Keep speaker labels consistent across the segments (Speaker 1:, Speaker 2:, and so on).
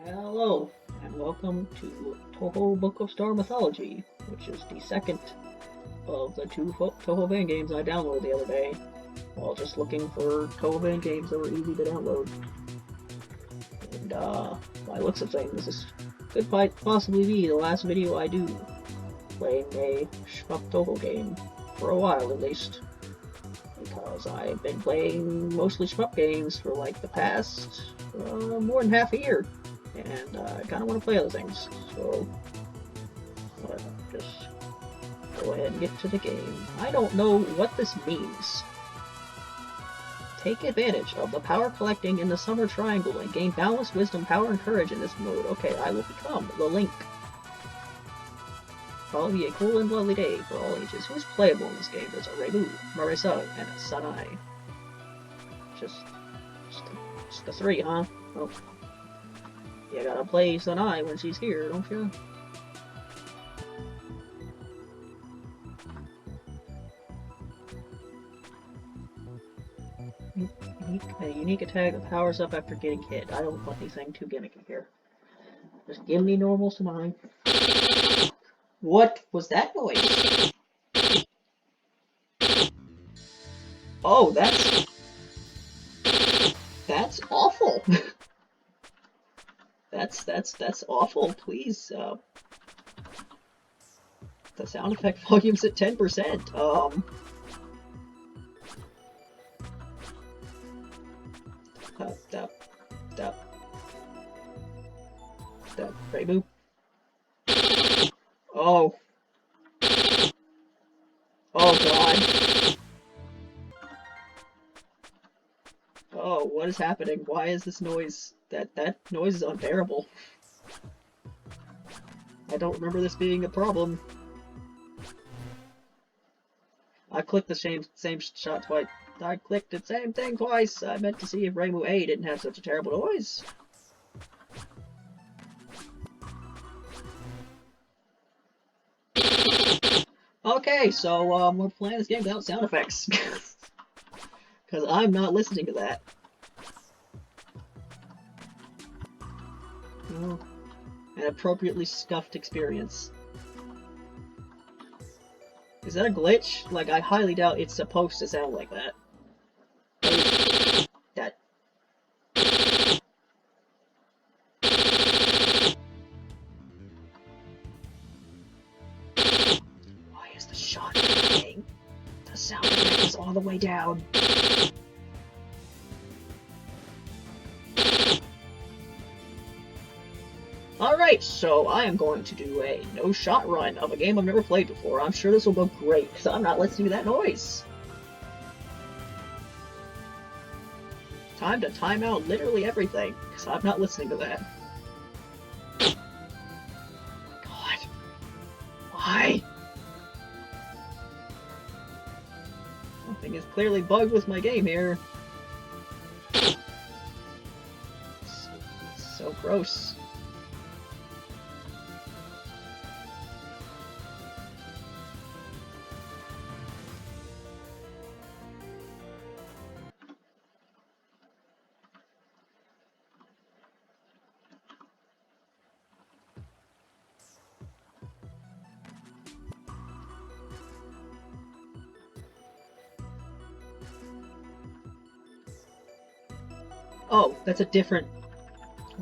Speaker 1: Hello, and welcome to Touhou Book of Star Mythology, which is the second of the two Touhou Van games I downloaded the other day, while just looking for Touhou Van games that were easy to download. And, by looks of things, this could possibly be the last video I do playing a shmup Touhou game, for a while at least, because I've been playing mostly shmup games for like the past more than half a year. And I kind of want to play other things, so just go ahead and get to the game. I don't know what this means. Take advantage of the power collecting in the summer triangle and gain boundless wisdom, power, and courage in this mode. Okay, I will become the Link. Probably a cool and lovely day for all ages. Who's playable in this game? There's a Reimu, Marisa, and a Sanai. Just the three, huh? Oh. You gotta play Sanai when she's here, don't you? A unique attack that powers up after getting hit. I don't want anything too gimmicky here. Just give me normal Sanai. What was that noise? Oh, that's awful. That's awful. Please, the sound effect volume's at 10%. Reimu. Oh. Oh god. Oh, what is happening? Why is this noise? That noise is unbearable. I don't remember this being a problem. I clicked the same shot twice. I clicked the same thing twice. I meant to see if Reimu A didn't have such a terrible noise. Okay, so we're playing this game without sound effects. Because I'm not listening to that. Oh, an appropriately scuffed experience. Is that a glitch? Like, I highly doubt it's supposed to sound like that. That. Why is the shot playing? The sound effect is all the way down. Alright, so I am going to do a no-shot run of a game I've never played before. I'm sure this will go great, because I'm not listening to that noise. Time to time out literally everything, because I'm not listening to that. God. Why? Something is clearly bugged with my game here. It's so gross. Oh, that's a different...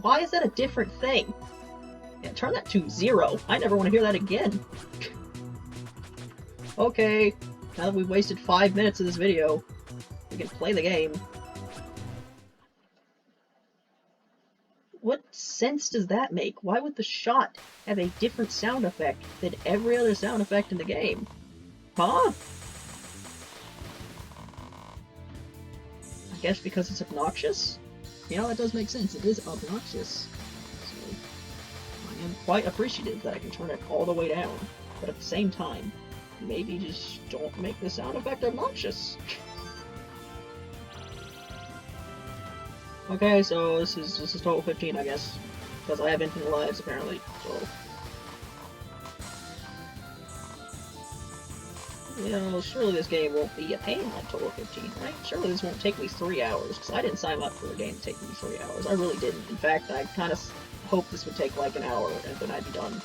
Speaker 1: Why is that a different thing? Yeah, turn that to 0. I never want to hear that again. Okay, now that we've wasted 5 minutes of this video, we can play the game. What sense does that make? Why would the shot have a different sound effect than every other sound effect in the game? Huh? I guess because it's obnoxious? You know, that does make sense. It is obnoxious. So, I am quite appreciative that I can turn it all the way down. But at the same time, maybe just don't make the sound effect obnoxious. Okay, so this is total 15, I guess. Because I have infinite lives, apparently, so... You know, surely this game won't be a pain like Total 15, right? Surely this won't take me 3 hours, because I didn't sign up for a game to take me 3 hours. I really didn't. In fact, I kind of hoped this would take like an hour, and then I'd be done.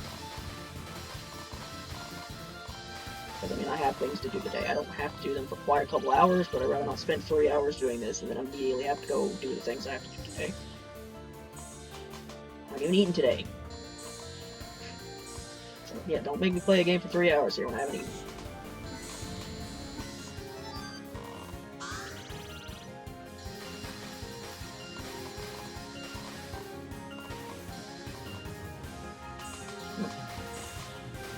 Speaker 1: Because, I mean, I have things to do today. I don't have to do them for quite a couple hours, but I'd rather not spend 3 hours doing this and then immediately have to go do the things I have to do today. I haven't even eaten today. So, yeah, don't make me play a game for 3 hours here when I haven't eaten.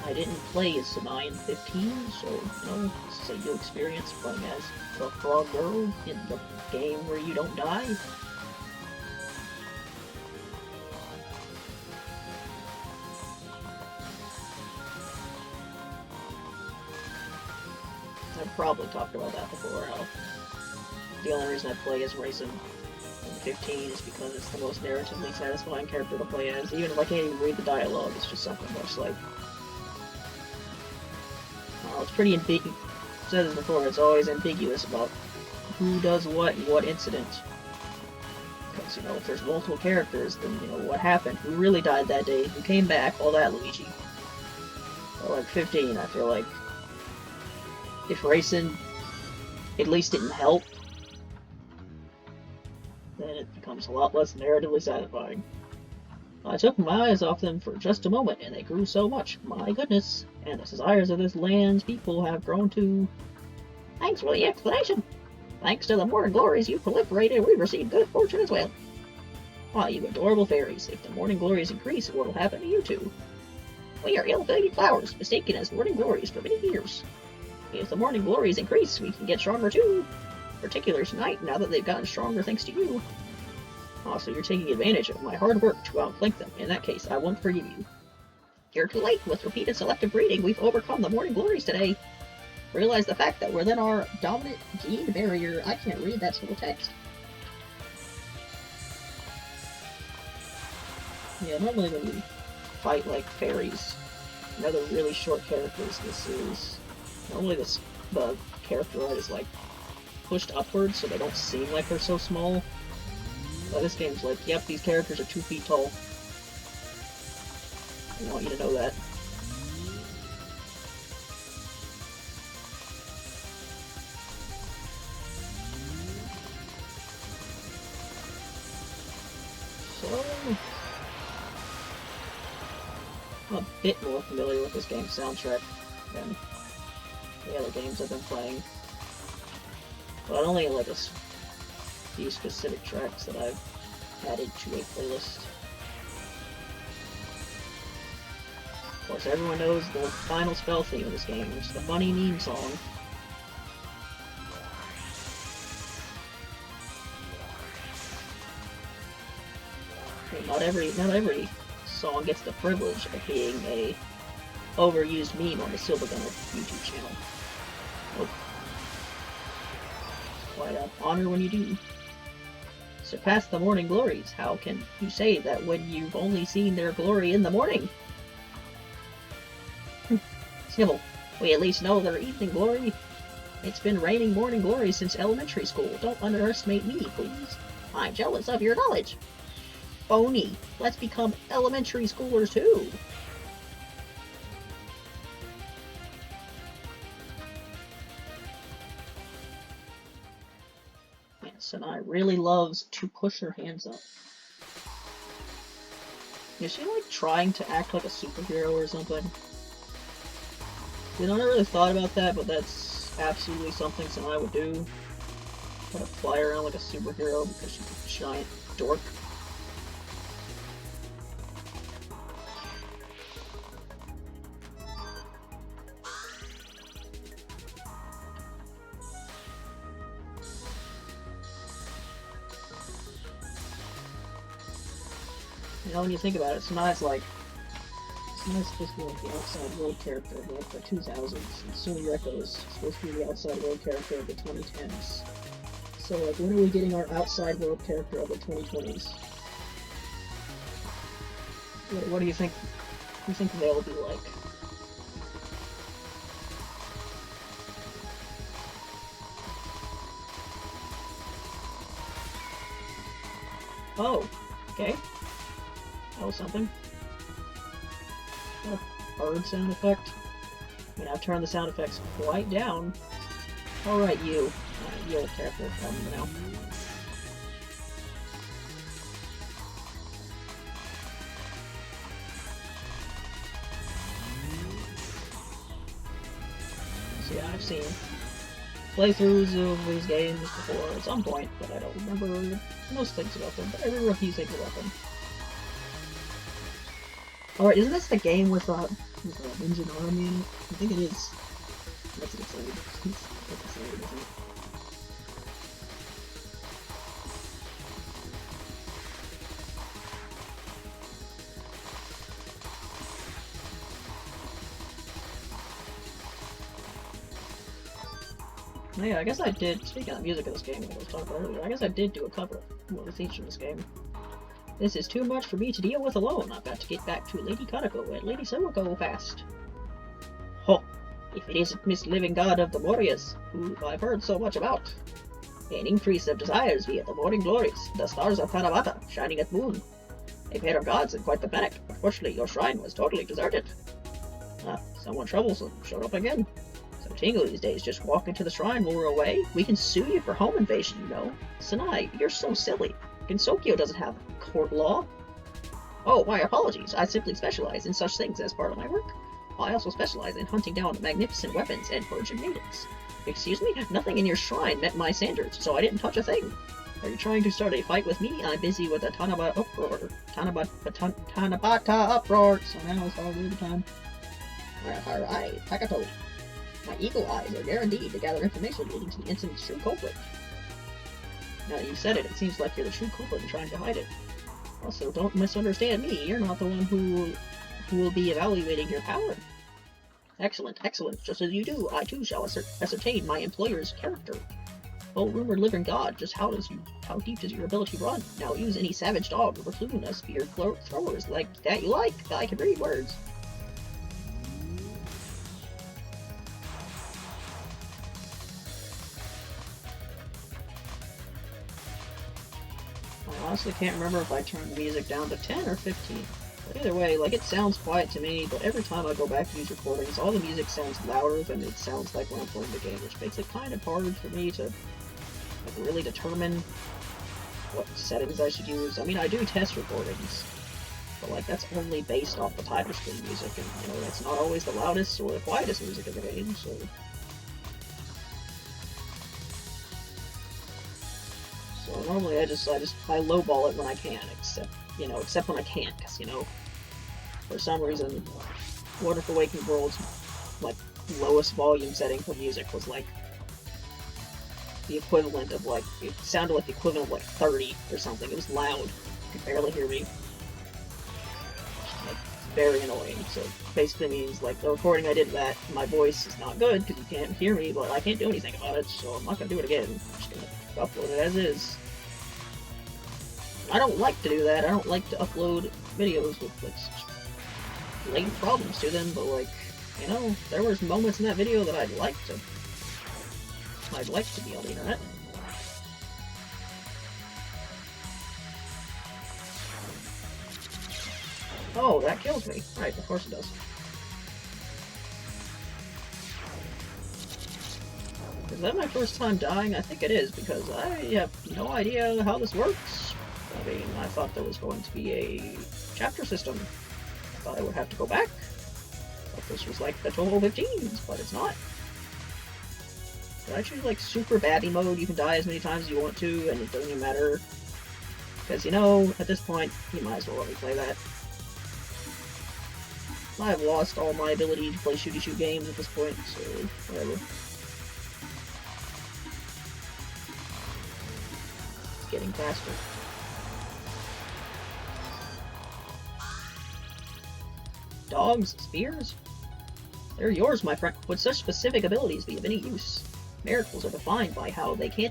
Speaker 1: I didn't play as Samai in 15, so, you know, this is a new experience playing as the frog girl in the game where you don't die. I've probably talked about that before, how the only reason I play as Raisin in 15 is because it's the most narratively satisfying character to play as. Even if I can't even read the dialogue, it's just something much like... it's pretty ambiguous. I've said this before, it's always ambiguous about who does what and what incident. Because, you know, if there's multiple characters, then, you know, what happened? Who really died that day? Who came back? All that, Luigi. But, like, 15, I feel like if Raisin at least didn't help, then it becomes a lot less narratively satisfying. I took my eyes off them for just a moment, and they grew so much. My goodness. And the desires of this land's people have grown too. Thanks for the explanation. Thanks to the morning glories you proliferated, we received good fortune as well. Why, you adorable fairies, if the morning glories increase, what will happen to you two? We are ill-fated flowers, mistaken as morning glories for many years. If the morning glories increase, we can get stronger too. Particularly tonight, now that they've gotten stronger thanks to you. Oh, so you're taking advantage of my hard work to outflank them. In that case, I won't forgive you. You're too late. With repeated selective breeding, we've overcome the morning glories today. Realize the fact that within our dominant gene barrier, I can't read that small text. Yeah, normally when you fight like fairies and other really short characters, this is normally the character art is like pushed upwards so they don't seem like they're so small. But this game's like, yep, these characters are 2 feet tall. I want you to know that. So, I'm a bit more familiar with this game's soundtrack than the other games I've been playing. But only like a few specific tracks that I've added to a playlist. Of course, everyone knows the final spell theme of this game, which is the funny meme song. Not every song gets the privilege of being a overused meme on the Silvergunner YouTube channel. Nope. It's quite an honor when you do. Surpass the morning glories. How can you say that when you've only seen their glory in the morning? Snibble, we at least know their evening glory. It's been raining morning glory since elementary school. Don't underestimate me, please. I'm jealous of your knowledge. Phony. Let's become elementary schoolers too. Yeah, Sanai really loves to push her hands up. Is she like trying to act like a superhero or something? You know, I never really thought about that, but that's absolutely something Sanai would do. Kind of fly around like a superhero because she's a giant dork. You know, when you think about it, Sanai's supposed to be like the outside world character of like the 2000s, and Sumi Reko's supposed to be the outside world character of the 2010s. So, like, when are we getting our outside world character of the 2020s? What do you think? What do you think they'll be like? Oh, okay. That was something. A bird sound effect. I mean, I've turned the sound effects quite down. Alright, you. You'll careful now. So yeah, I've seen playthroughs of these games before at some point, but I don't remember most things about them, but I remember a few things about them. Alright, isn't this the game with Ninja Army in it? I think it is. That's exciting. That's exciting, isn't it? Yeah, I guess I did, speaking of music of this game, like I was talking about earlier, I guess I did do a cover of the theme from this game. This is too much for me to deal with alone. I've got to get back to Lady Kanako and Lady Sawako fast. Ho! If it isn't Miss Living God of the Warriors, who I've heard so much about. An increase of desires via the morning glories, the stars of Tanabata, shining at moon. A pair of gods in quite the panic. Unfortunately, your shrine was totally deserted. Someone troublesome showed up again. So Tingle these days just walk into the shrine while we're away. We can sue you for home invasion, you know. Sanai, you're so silly. Gensokyo doesn't have court law. Oh, my apologies. I simply specialize in such things as part of my work. I also specialize in hunting down magnificent weapons and virgin maidens. Excuse me? Nothing in your shrine met my standards, so I didn't touch a thing. Are you trying to start a fight with me? I'm busy with a Tanabata uproar. Tanabata uproar. So now it's all the time. Alright, Takato. My eagle eyes are guaranteed to gather information leading to the incident's true culprit. Now that you said it, it seems like you're the true culprit and trying to hide it. Also, don't misunderstand me. You're not the one who will be evaluating your power. Excellent, excellent. Just as you do, I too shall ascertain my employer's character. Oh, rumored living god, just how deep does your ability run? Now use any savage dog or platoon as spear throwers like that you like. I can read words. I honestly can't remember if I turned the music down to 10 or 15. But either way, like, it sounds quiet to me, but every time I go back to these recordings, all the music sounds louder than it sounds like when I'm playing the game, which makes it kind of hard for me to, like, really determine what settings I should use. I mean, I do test recordings, but, like, that's only based off the title screen music, and, you know, that's not always the loudest or the quietest music in the game, so... So normally I lowball it when I can, except when I can't, because, you know, for some reason, Wonderful Waking World's, like, lowest volume setting for music was, like, the equivalent of, like, it sounded like the equivalent of, like, 30 or something. It was loud. You could barely hear me. Like, very annoying. So, basically means, like, the recording I did of that, my voice is not good, because you can't hear me, but I can't do anything about it, so I'm not gonna do it again. I'm just gonna upload it as is. I don't like to do that. I don't like to upload videos with, like, late problems to them, but, like, you know, there was moments in that video that I'd like to be on the internet. Oh, that kills me. Right, of course it does. Is that my first time dying? I think it is, because I have no idea how this works. I mean, I thought there was going to be a chapter system. I thought I would have to go back. But this was like the Touhou 15s, but it's not. Did I choose like super baddie mode? You can die as many times as you want to, and it doesn't even matter. Because, you know, at this point, you might as well let me play that. I've lost all my ability to play shooty-shoot games at this point, so whatever. It's getting faster. Dogs? Spears? They're yours, my friend. Would such specific abilities be of any use? Miracles are defined by how they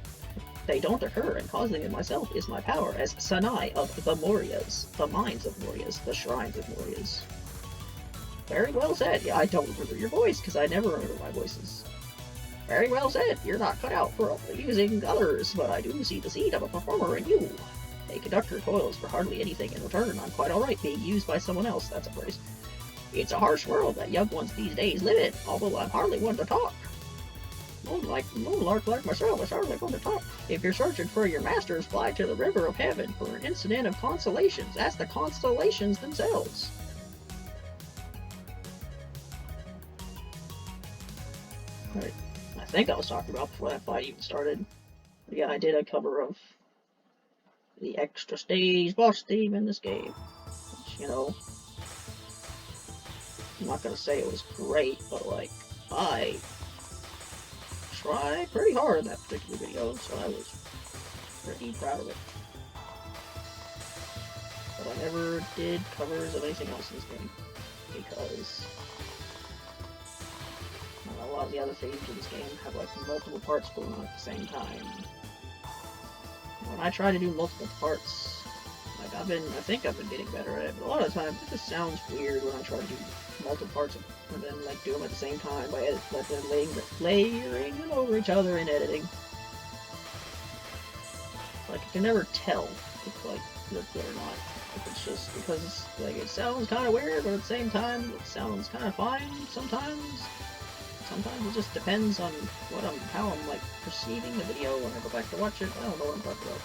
Speaker 1: don't occur, and causing it myself is my power as Sanai of the Morias, the Mines of Morias, the Shrines of Morias. Very well said. Yeah, I don't remember your voice, because I never remember my voices. Very well said. You're not cut out for using others, but I do see the seed of a performer in you. A conductor toils for hardly anything in return. I'm quite alright being used by someone else. That's a phrase. It's a harsh world that young ones these days live in, although I'm hardly one to talk. Moonlark like myself is hardly one to talk. If you're searching for your masters, fly to the river of heaven for an incident of constellations. Ask the constellations themselves. Right. I think I was talking about before that fight even started. But yeah, I did a cover of the extra stage boss theme in this game. Which, you know, I'm not gonna say it was great, but like, I tried pretty hard in that particular video, so I was pretty proud of it. But I never did covers of anything else in this game, because a lot of the other themes in this game have like multiple parts going on at the same time. When I try to do multiple parts, like I think I've been getting better at it, but a lot of times it just sounds weird when I try to do multiple parts and then like do them at the same time by layering them over each other in editing. Like I can never tell if like they're good or not. If it's just because it's, like it sounds kind of weird, but at the same time it sounds kind of fine sometimes. Sometimes it just depends on how I'm like perceiving the video when I go back to watch it. I don't know what I'm talking about.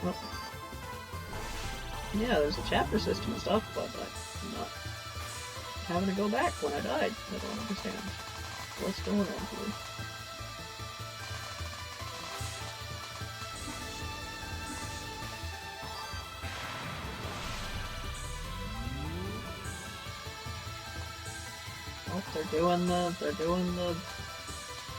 Speaker 1: Well, yeah, there's a chapter system and stuff, but I'm not having to go back when I died. I don't understand what's going on here. Oh,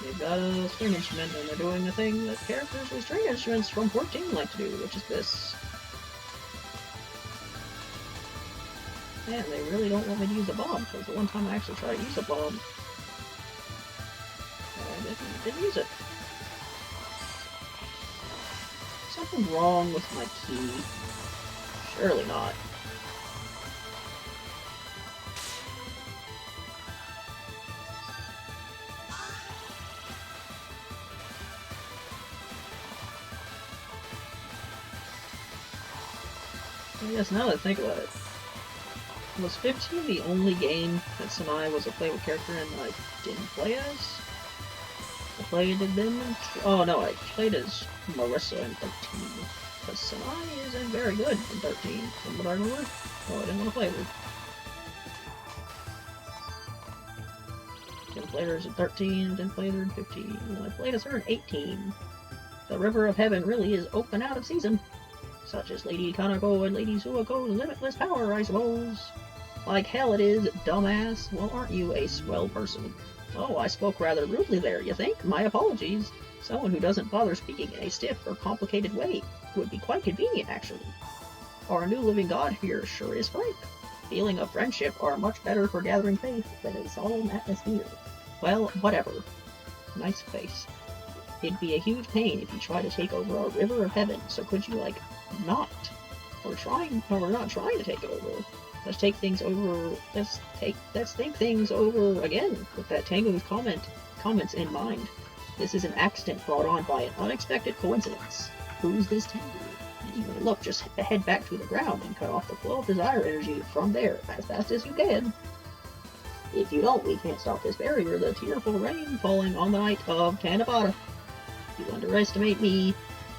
Speaker 1: they've got a string instrument, and they're doing the thing that characters with string instruments from 14 like to do, which is this. Man, they really don't want me to use a bomb, because the one time I actually tried to use a bomb, I didn't use it. Something wrong with my key? Surely not. I guess now that I think about it, was 15 the only game that Sanai was a playable character and I didn't play as? I played as them in... Oh no, I played as Marissa in 13. Because Sanai isn't very good in 13, from what I remember. Oh, I didn't want to play her. Didn't play her as in 13, didn't play her in 15, and I played as her in 18. The River of Heaven really is open out of season. Such as Lady Kanako and Lady Suako's limitless power, I suppose. Like hell it is, dumbass. Well, aren't you a swell person? Oh, I spoke rather rudely there, you think? My apologies. Someone who doesn't bother speaking in a stiff or complicated way would be quite convenient, actually. Our new living god here sure is frank. Feeling of friendship are much better for gathering faith than a solemn atmosphere. Well, whatever. Nice face. It'd be a huge pain if you try to take over our River of Heaven, so could you, like, not? We're not trying to take it over. Let's take things over, let's think things over again, with that Tango's comments in mind. This is an accident brought on by an unexpected coincidence. Who's this Tango? Anyway, look, just head back to the ground and cut off the flow of desire energy from there as fast as you can. If you don't, we can't stop this barrier, the tearful rain falling on the night of Tanabata. If you underestimate me,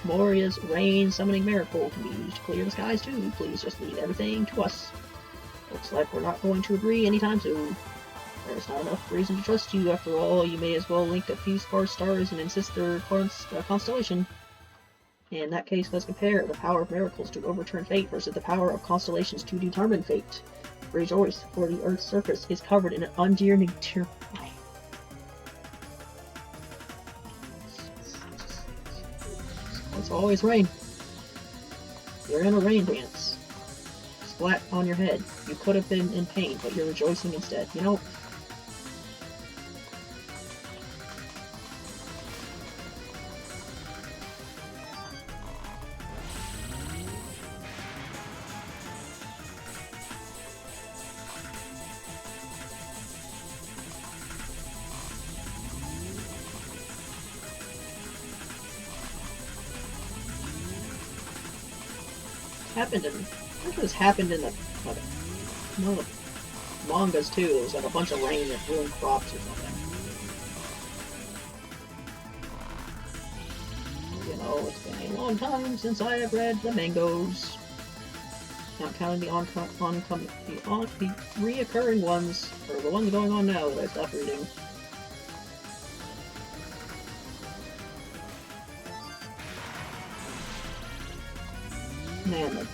Speaker 1: Moria's rain summoning miracle can be used to clear the skies too. Please just leave everything to us. Looks like we're not going to agree anytime soon. There's not enough reason to trust you. After all, you may as well link a few sparse stars and insist they're constellation. In that case, let's compare the power of miracles to overturn fate versus the power of constellations to determine fate. Rejoice, for the Earth's surface is covered in an undying tear. It's always rain. You're in a rain dance. Splat on your head. You could have been in pain, but you're rejoicing instead. You know, happened in, I think this happened in like, one of the mangas too. There was like a bunch of rain that ruined crops or something. You know, it's been a long time since I have read the mangoes. Not counting the reoccurring ones, or the ones going on now that I stopped reading. Man, I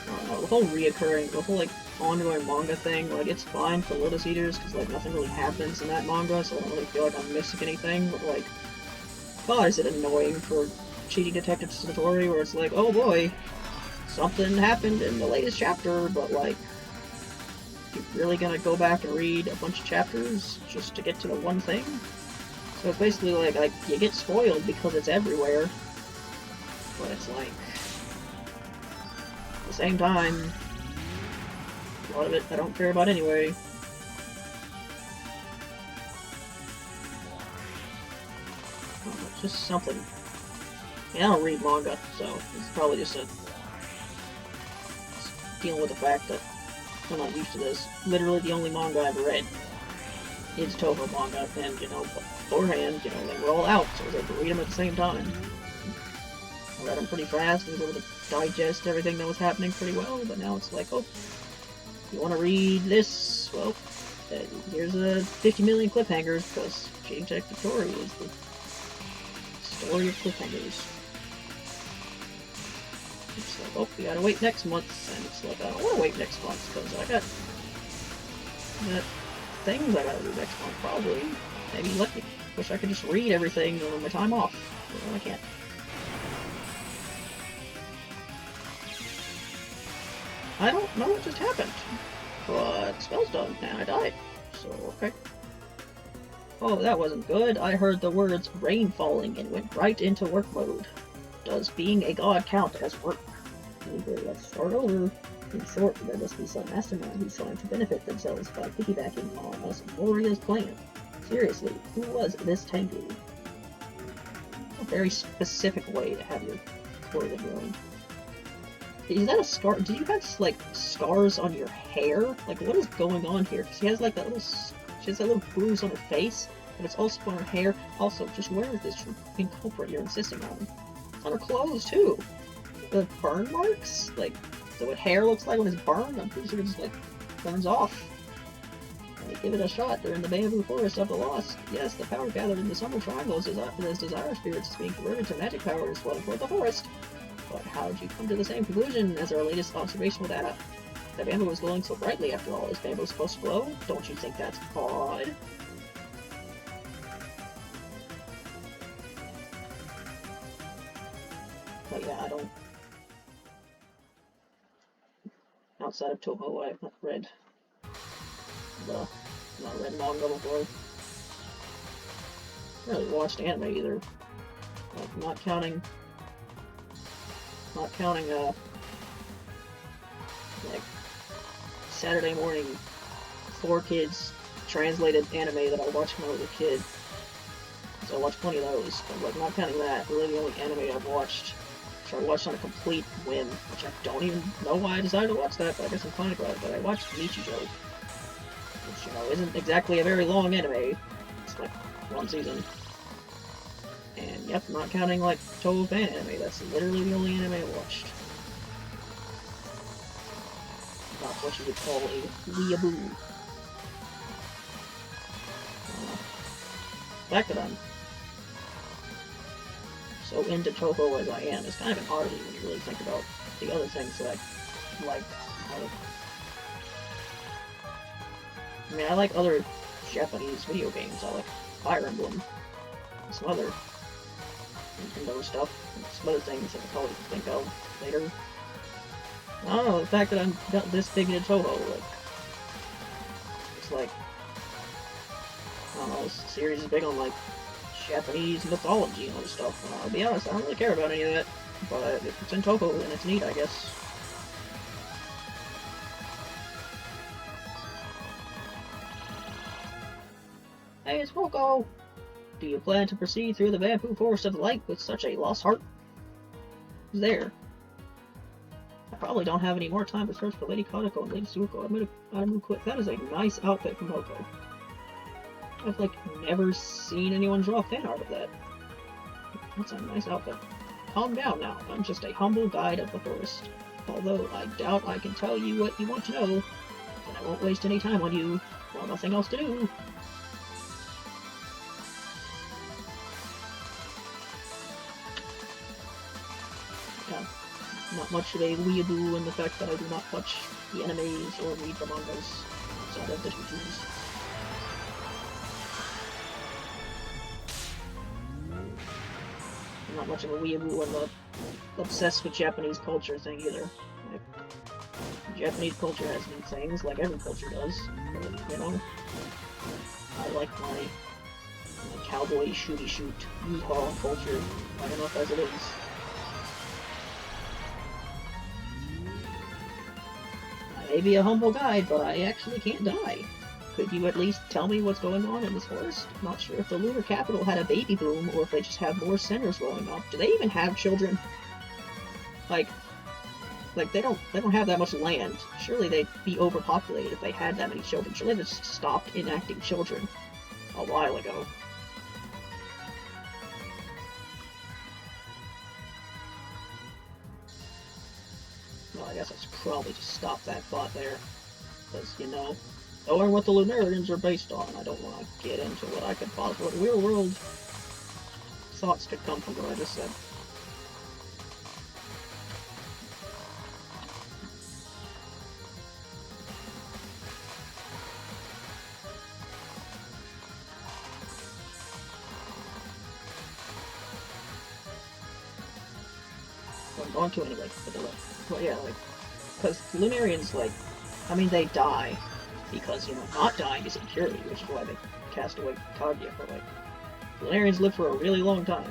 Speaker 1: don't know, the whole reoccurring, the whole, like, ongoing manga thing, like, it's fine for Lotus Eaters, because, like, nothing really happens in that manga, so I don't really feel like I'm missing anything, but, like, God, is it annoying for Cheating Detective Satori, where it's like, oh boy, something happened in the latest chapter, but, like, you're really gonna go back and read a bunch of chapters just to get to the one thing? So it's basically like you get spoiled because it's everywhere, but it's like, at the same time, a lot of it I don't care about anyway. Just something. I mean, I don't read manga, so it's probably just dealing with the fact that I'm not used to this. Literally the only manga I've read is Touhou manga, and, you know, beforehand, you know, they were all out, so I was able to read them at the same time. I read them pretty fast, and was able to digest everything that was happening pretty well, but now it's like, oh, you want to read this? Well, here's a 50 million cliffhangers, because Cheating Detective Satori is the story of cliffhangers. It's like, oh, we gotta wait next month, and it's like, I don't want to wait next month, because I got things I gotta do next month, probably. Maybe let me. Wish I could just read everything on my time off, but I can't. I don't know what just happened, but spell's done, and I died, so okay. Oh, that wasn't good. I heard the words rain falling and went right into work mode. Does being a god count as work? Okay, let's start over. In short, there must be some mastermind who's trying to benefit themselves by piggybacking on us Gloria's plan. Seriously, who was this Tengu? A very specific way to have your clothing ruined. Is that a scar? Do you have, like, scars on your hair? Like, what is going on here? She has, like, that little... She has that little bruise on her face, and it's also on her hair. Also, just where is this culprit you're insisting on? It's on her clothes, too. The burn marks? Like, so what hair looks like when it's burned? I'm pretty sure it just, like, burns off. Like, give it a shot. They're in the bamboo forest of the lost. Yes, the power gathered in the summer triangles as desire spirits is being converted to magic power is flowing toward the forest. But how did you come to the same conclusion as our latest observational data? The bamboo was glowing so brightly after all. Is bamboo supposed to glow? Don't you think that's odd? But yeah, I don't... Outside of Touhou, I've not read manga before. I haven't really watched anime either. Like, not counting, like, Saturday morning 4Kids translated anime that I watched when I was a kid. So I watched plenty of those, but, like, not counting that, really the only anime I've watched, which I watched on a complete whim, which I don't even know why I decided to watch that, but I guess I'm fine about it, but I watched Nichijou, which, you know, isn't exactly a very long anime. It's like one season. And, yep, not counting, like, Touhou fan anime, that's literally the only anime I watched. Not what you would call a weeaboo. The fact that I'm so into Touhou as I am is kind of an oddity when you really think about the other things that I like. I mean, I like other Japanese video games. I like Fire Emblem and some other Nintendo stuff, and some other things that I'll probably think of later. I don't know, the fact that I'm got this big into Touhou, like, it's like, I don't know, this series is big on, like, Japanese mythology and other stuff. I'll be honest, I don't really care about any of that, but if it's in Touhou, then it's neat, I guess. Hey, it's Roko! Do you plan to proceed through the bamboo forest of light with such a lost heart? It's there. I probably don't have any more time to search for Lady Kodako and Lady Suko. I'm gonna move quick. That is a nice outfit from Hoko. I've, like, never seen anyone draw fan art of that. That's a nice outfit. Calm down now. I'm just a humble guide of the forest. Although I doubt I can tell you what you want to know, and I won't waste any time on you. Well, nothing else to do. Yeah, not much of a weeaboo in the fact that I do not watch the animes or read the mangas outside of the tutus. Not much of a weeaboo and the obsessed with Japanese culture thing either. Like, Japanese culture has neat things, like every culture does, but, you know, I like my cowboy shooty shoot yeehaw culture like enough as it is. I may be a humble guide, but I actually can't die. Could you at least tell me what's going on in this forest? I'm not sure if the lunar capital had a baby boom, or if they just have more centers growing up. Do they even have children? Like they don't have that much land. Surely they'd be overpopulated if they had that many children. Surely they just stopped enacting children a while ago. Well, I guess I should probably just stop that thought there. Because, you know, knowing what the Lunarians are based on, I don't want to get into what I could possibly, what real world thoughts could come from what I just said. I'm going to anyway, but yeah, like, because Lunarians, like, I mean, they die, because, you know, not dying is impurity, which is why they cast away Kaguya, but, like, Lunarians live for a really long time.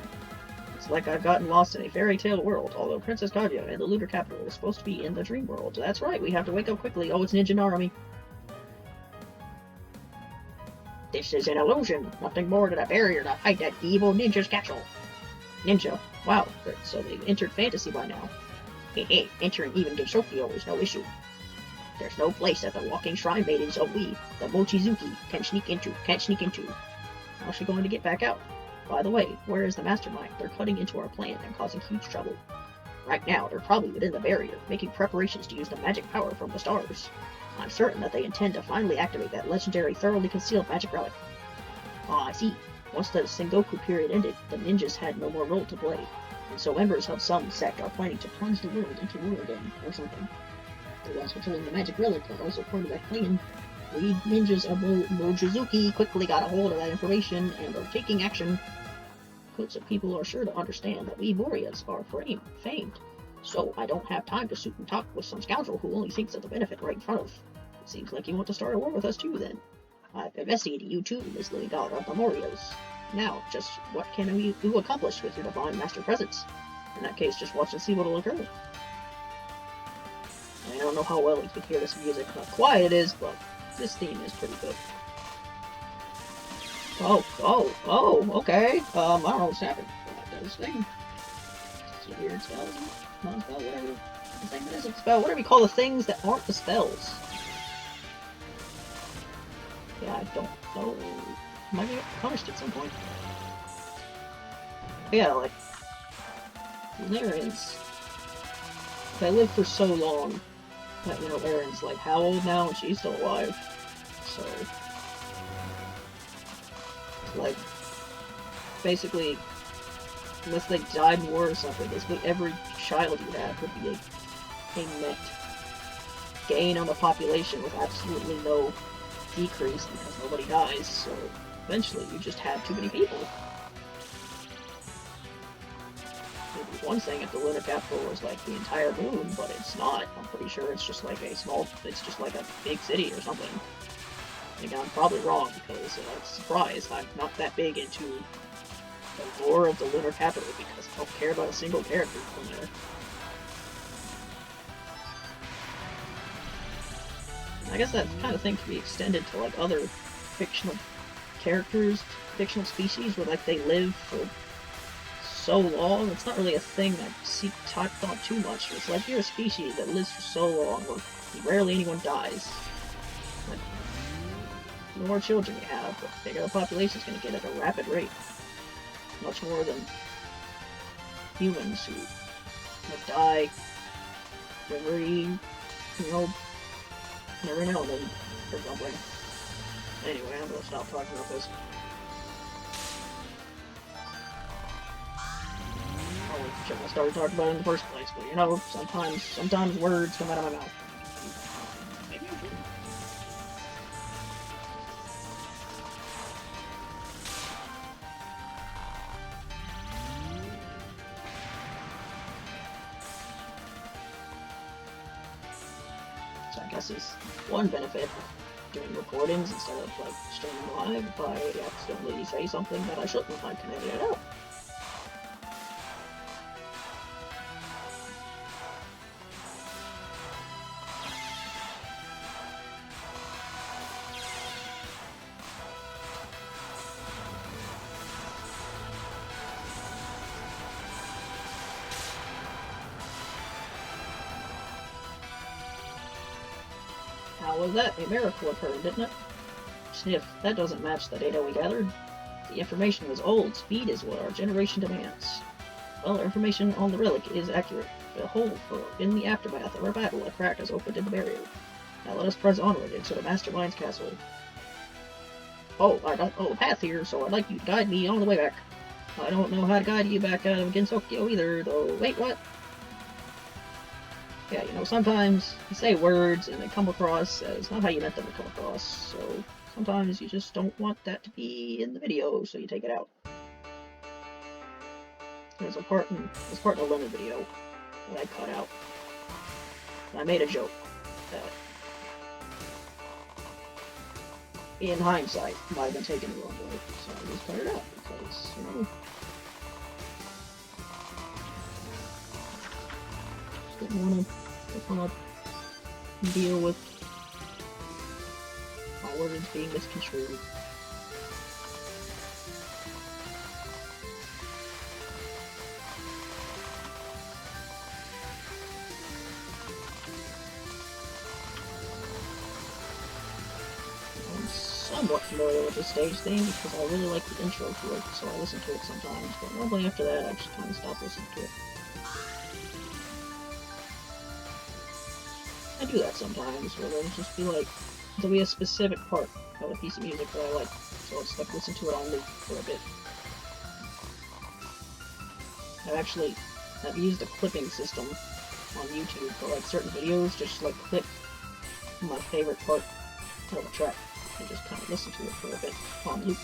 Speaker 1: It's like I've gotten lost in a fairy tale world, although Princess Kaguya and the lunar capital is supposed to be in the dream world. That's right, we have to wake up quickly. Oh, it's Ninja Narumi. This is an illusion, nothing more than a barrier to hide that evil ninja's castle. Ninja. Wow, so they've entered fantasy by now. Hey, entering even Gensokyo is no issue. There's no place that the walking shrine maidens of we, the Mochizuki, can't sneak into. How's she going to get back out? By the way, where is the mastermind? They're cutting into our plan and causing huge trouble. Right now, they're probably within the barrier, making preparations to use the magic power from the stars. I'm certain that they intend to finally activate that legendary, thoroughly concealed magic relic. Ah, I see. Once the Sengoku period ended, the ninjas had no more role to play, and so members of some sect are planning to plunge the world into war again, or something. The ones controlling the magic relic are also part of that plan. We ninjas of Mochizuki quickly got a hold of that information and are taking action. Groups of people are sure to understand that we warriors are famed, so I don't have time to sit and talk with some scoundrel who only thinks of the benefit right in front of. It seems like you want to start a war with us too, then. I've investigated you too, Miss Lily God of the Warriors. Now, just what can you accomplish with your divine master presence? In that case, just watch and see what'll occur. I don't know how well you can hear this music, how quiet it is, but this theme is pretty good. Oh, okay. I don't know what's happening. That does thing. It's a weird spell, non-spell, whatever. The thing that isn't spell, whatever you call the things that aren't the spells. Yeah, I don't know. Might get punished at some point. But yeah, like, Lunarians, they live for so long that, you know, Erin's like, how old now? And she's still alive. So, like, basically, unless they died in war or something, basically every child you have would be a net gain on the population with absolutely no decrease because nobody dies, so eventually you just have too many people. It'd be one thing if the lunar capital was like the entire moon, but it's not. I'm pretty sure it's just like it's just like a big city or something. Again, I'm probably wrong because, surprise, I'm not that big into the lore of the lunar capital because I don't care about a single character from there. I guess that kind of thing can be extended to like other fictional characters, fictional species, where like they live for so long, it's not really a thing I see talked on too much. It's like you're a species that lives for so long where rarely anyone dies. Like, the more children you have, the bigger the population's going to get at a rapid rate. Much more than humans who die every now and then or something. Anyway, I'm gonna stop talking about this. Probably shouldn't have started talking about it in the first place, but you know, sometimes words come out of my mouth. Maybe I shouldn't. So I guess it's one benefit of doing recordings instead of like streaming live. If I accidentally say something that I shouldn't, I can edit it out. How was that? A miracle occurred, didn't it? Sniff, that doesn't match the data we gathered. The information was old. Speed is what our generation demands. Well, our information on the relic is accurate. Behold, for in the aftermath of our battle, a crack has opened in the barrier. Now let us press onward into the Mastermind's castle. Oh, I don't know a path here, so I'd like you to guide me on the way back. I don't know how to guide you back out of Gensokyo either, though. Wait, what? Yeah, you know, sometimes you say words and they come across as not how you meant them to come across, so sometimes you just don't want that to be in the video, so you take it out. There's part in the Lemon video that I cut out. And I made a joke that, in hindsight, might have been taken the wrong way, so I just cut it out, because, you know, just didn't want to deal with my words being misconstrued. I'm somewhat familiar with the stage theme because I really like the intro to it, so I listen to it sometimes, but normally after that I just kind of stop listening to it. I do that sometimes, where there'll just be like, there'll be a specific part of a piece of music that I like, so it's like listen to it on loop for a bit. I've used a clipping system on YouTube for like certain videos, just like clip my favorite part of a track and just kind of listen to it for a bit on loop.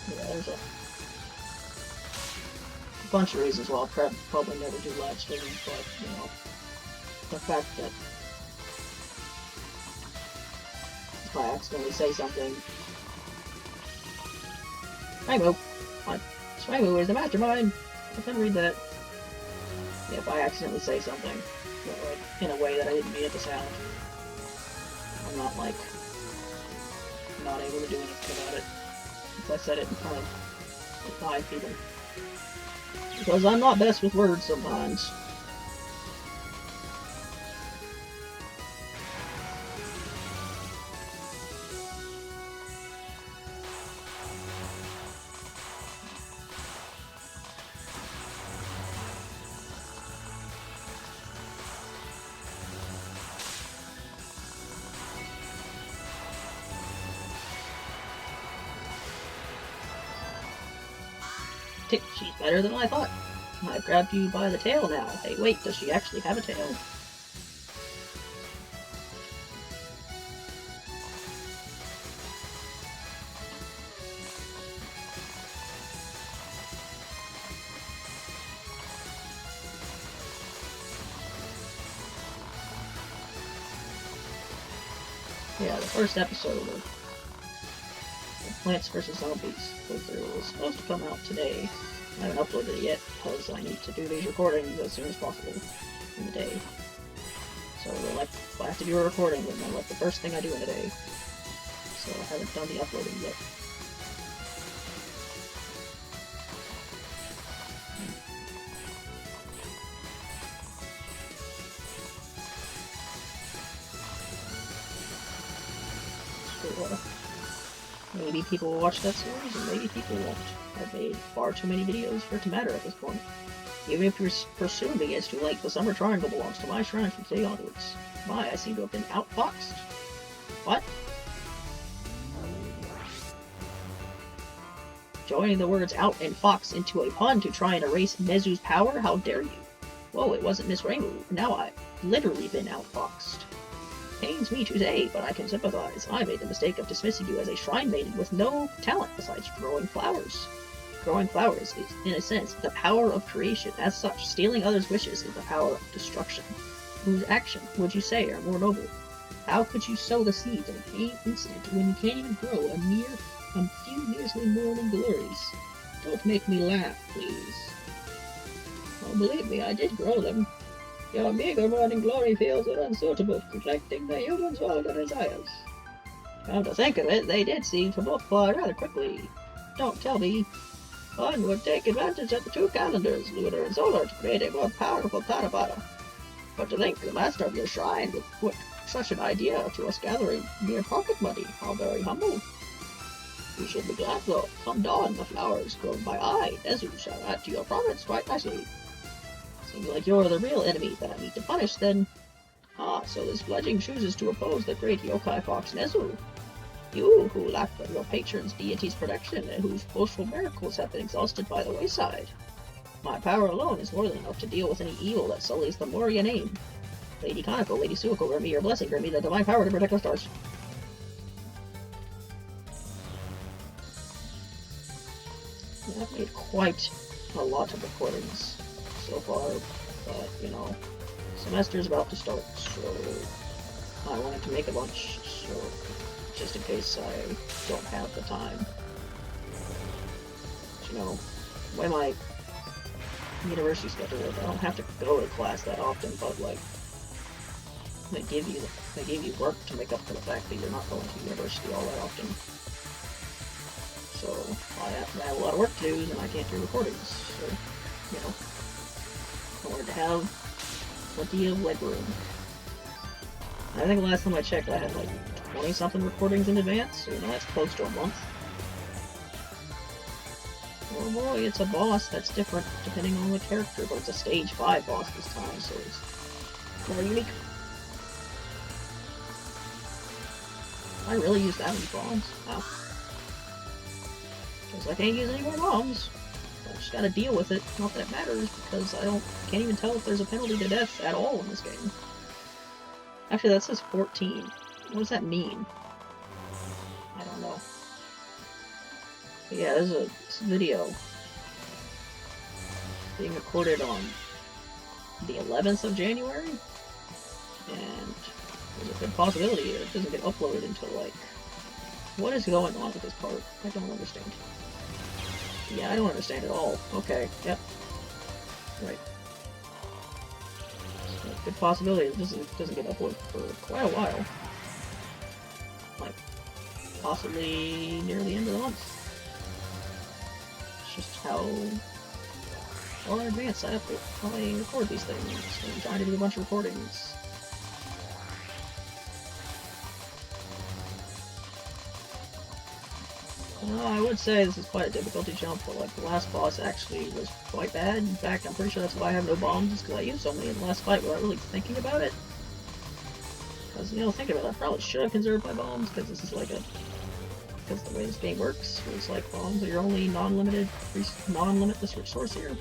Speaker 1: Yeah, there's a bunch of reasons why I'll probably never do live streaming, but, you know, the fact that if I accidentally say something, Shmup is the mastermind! I couldn't read that. Yeah, if I accidentally say something, like, in a way that I didn't mean it to sound, I'm not, like, not able to do anything about it. If I said it in front of 5 people. Because I'm not best with words sometimes. She's better than I thought. I grabbed you by the tail now. Hey, wait, does she actually have a tail? Yeah, the first episode of Plants vs. Zombies playthrough was supposed to come out today. I haven't uploaded it yet because I need to do these recordings as soon as possible in the day. So like, if I have to do a recording, then like the first thing I do in a day. So I haven't done the uploading yet. So, maybe people will watch that series, and maybe people won't. I've made far too many videos for it to matter at this point. Even if you're presuming it's too late, the Summer Triangle belongs to my shrine from today onwards. My, I seem to have been outfoxed. What? Joining the words out and fox into a pun to try and erase Nezu's power? How dare you? Whoa, it wasn't Miss Reimu. Now I've literally been outfoxed. Pains me to say, but I can sympathize. I made the mistake of dismissing you as a shrine maiden with no talent besides growing flowers. Growing flowers is, in a sense, the power of creation. As such, stealing others' wishes is the power of destruction. Whose action, would you say, are more noble? How could you sow the seeds in a pain instant when you can't even grow a few measly morning glories? Don't make me laugh, please. Oh, believe me, I did grow them. Your meager morning glory feels unsuitable, reflecting the human's older desires. Come to think of it, they did seem to multiply rather quickly. Don't tell me. One would take advantage of the two calendars, lunar and solar, to create a more powerful Tanabata. But to think the master of your shrine would put such an idea to us gathering mere pocket money, how very humble. You should be glad, though. Come dawn, the flowers grown by eye, Nezu shall add to your province quite nicely. Seems like you're the real enemy that I need to punish, then. Ah, so this fledgling chooses to oppose the great yokai fox Nezu. You, who lack your patron's deity's protection, and whose boastful miracles have been exhausted by the wayside. My power alone is more than enough to deal with any evil that sullies the Moria name. Lady Kaneko, Lady Suiko, grant me your blessing, grant me the divine power to protect our stars. Yeah, I've made quite a lot of recordings so far, but, you know, semester's about to start, so I wanted to make a bunch, so just in case I don't have the time. But, you know, the way my university schedule is, I don't have to go to class that often, but, like, they give you work to make up for the fact that you're not going to university all that often. So I have a lot of work to do, and I can't do recordings. So, you know, I wanted to have plenty of leg room. I think the last time I checked, I had like 20-something recordings in advance, so you know, that's close to a month. Oh boy, it's a boss that's different depending on the character, but it's a stage 5 boss this time, so it's more unique. I really used that many bombs. Wow. Because I can't use any more bombs. I just gotta deal with it. Not that it matters, because can't even tell if there's a penalty to death at all in this game. Actually, that says 14. What does that mean? I don't know. But yeah, there's a video being recorded on the 11th of January, and there's a good possibility it doesn't get uploaded until, like, what is going on with this part? I don't understand. Yeah, I don't understand at all. Okay, yep. Right. So, good possibility it doesn't get uploaded for quite a while. Like, possibly near the end of the month. It's just how far in advance I record these things. I'm trying to do a bunch of recordings. I would say this is quite a difficulty jump, but like the last boss actually was quite bad. In fact, I'm pretty sure that's why I have no bombs, is because I used so many in the last fight without really thinking about it. Because, you know, thinking about it, I probably should have conserved my bombs, because this is like because the way this game works is like bombs are your only non-limitless resource here.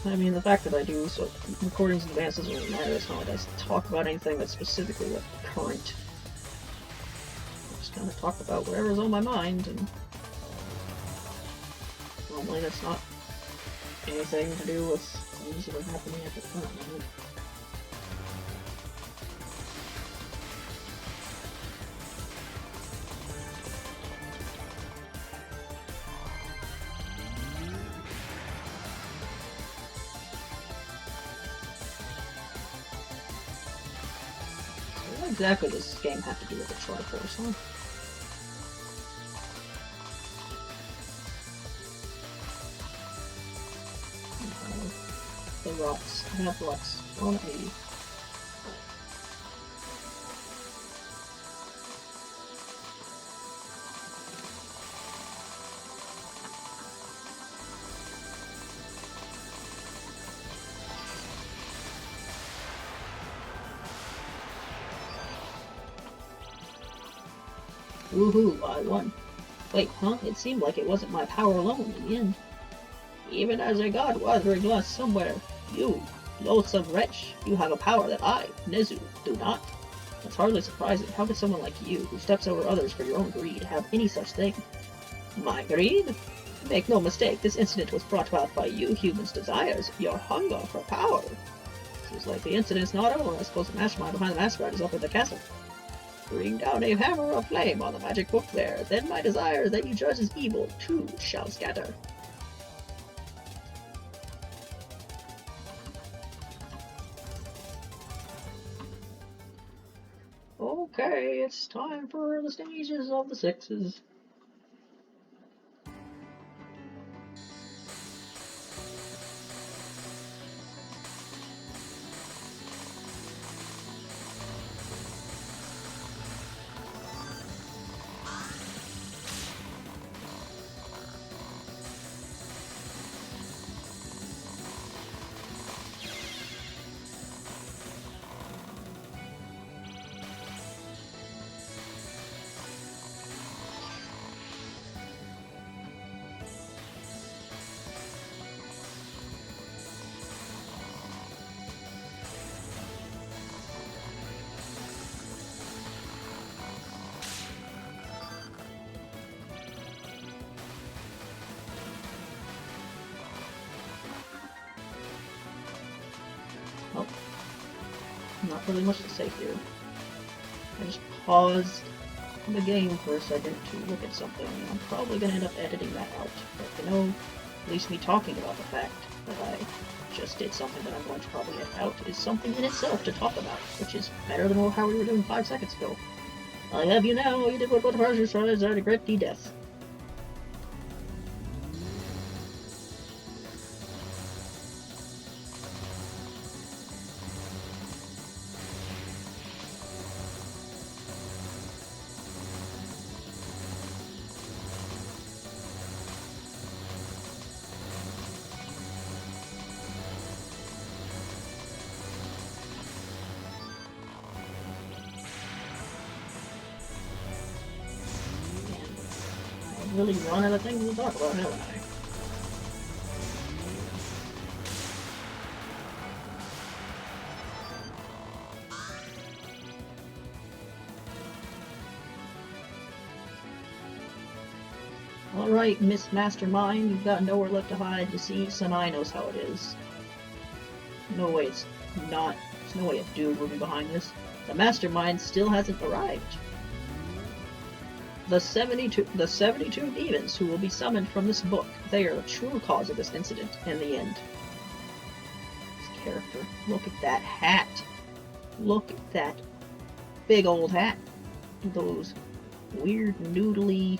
Speaker 1: I mean, the fact that I do recordings in advance doesn't really matter. It's not like I talk about anything that's specifically like current. I just kind of talk about whatever's on my mind, and normally that's not anything to do with things that are happening at the current moment. exactly does this game have to do with the Triforce, huh? The rocks. I have rocks on me. Woohoo, I won. Wait, huh? It seemed like it wasn't my power alone in the end. Even as a god wandering lost somewhere, you, loathsome wretch, you have a power that I, Nezu, do not. That's hardly surprising. How could someone like you, who steps over others for your own greed, have any such thing? My greed? Make no mistake, this incident was brought about by you humans' desires, your hunger for power. Seems like the incident's not over. I suppose the mastermind behind the masquerade is up at the castle. Bring down a hammer of flame on the magic book there, then my desires that you judge as evil, too, shall scatter. Okay, it's time for the stages of the sixes. Oh, not really much to say here. I just paused the game for a second to look at something, and I'm probably going to end up editing that out. But you know, at least me talking about the fact that I just did something that I'm going to probably edit out is something in itself to talk about, which is better than how we were doing 5 seconds ago. I have you now, you did what pleasure tries, I regret thee death. Really run out of things to talk about, haven't I? Alright, Miss Mastermind, you've got nowhere left to hide. You see, Sanai knows how it is. No way it's not. There's no way a dude will be behind this. The Mastermind still hasn't arrived. The 72 demons who will be summoned from this book, they are the true cause of this incident in the end. This character. Look at that hat. Look at that big old hat. Those weird noodly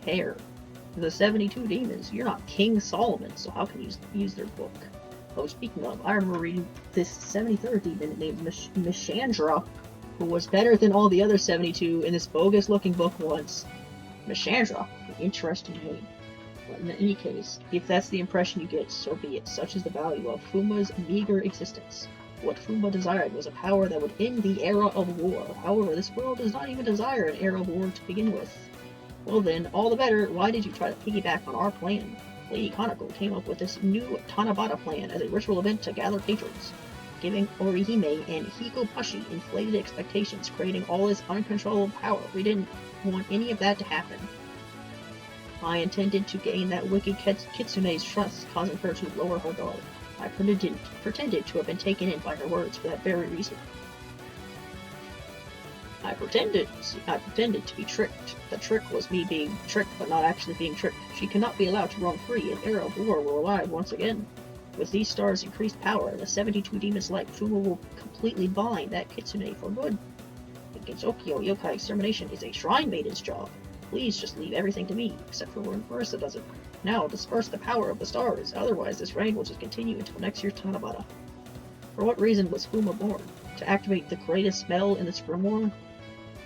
Speaker 1: hair. The 72 demons. You're not King Solomon, so how can you use their book? Oh, speaking of, I remember reading this 73rd demon named Mishandra, who was better than all the other 72 in this bogus-looking book once. Mishandra, an interesting name. But in any case, if that's the impression you get, so be it. Such is the value of Fuma's meager existence. What Fuma desired was a power that would end the era of war. However, this world does not even desire an era of war to begin with. Well then, all the better, why did you try to piggyback on our plan? Lady Kanako came up with this new Tanabata plan as a ritual event to gather patrons, giving Orihime and Hikobashi inflated expectations, creating all this uncontrollable power. We didn't want any of that to happen. I intended to gain that wicked Kitsune's trust, causing her to lower her guard. I pretended to have been taken in by her words for that very reason. I pretended to be tricked. The trick was me being tricked, but not actually being tricked. She cannot be allowed to roam free. An era of war will arrive once again. With these stars' increased power and the 72 demons' light, Fuma will completely bind that Kitsune for good. Gensokyo yokai extermination is a shrine maiden's job. Please just leave everything to me, except for when Marissa does it. Now, disperse the power of the stars, otherwise this reign will just continue until next year's Tanabata. For what reason was Fuma born? To activate the greatest spell in this grimoire?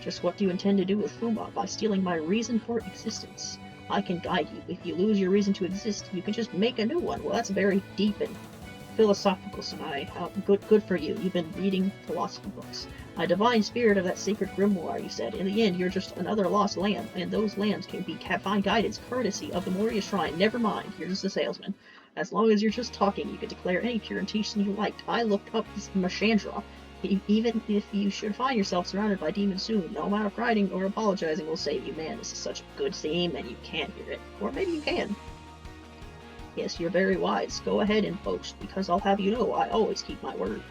Speaker 1: Just what do you intend to do with Fuma by stealing my reason for existence? I can guide you. If you lose your reason to exist, you can just make a new one. Well, that's very deep and philosophical, Sanai. Good for you. You've been reading philosophy books. A divine spirit of that sacred grimoire, you said. In the end, you're just another lost lamb, and those lambs can find guidance courtesy of the Moria Shrine. Never mind, you're just a salesman. As long as you're just talking, you can declare any pure intention you liked. I looked up this Mashandra. Even if you should find yourself surrounded by demons soon, no amount of crying or apologizing will save you. Man, this is such a good theme, and you can't hear it. Or maybe you can. Yes, you're very wise. Go ahead and boast, because I'll have you know I always keep my word.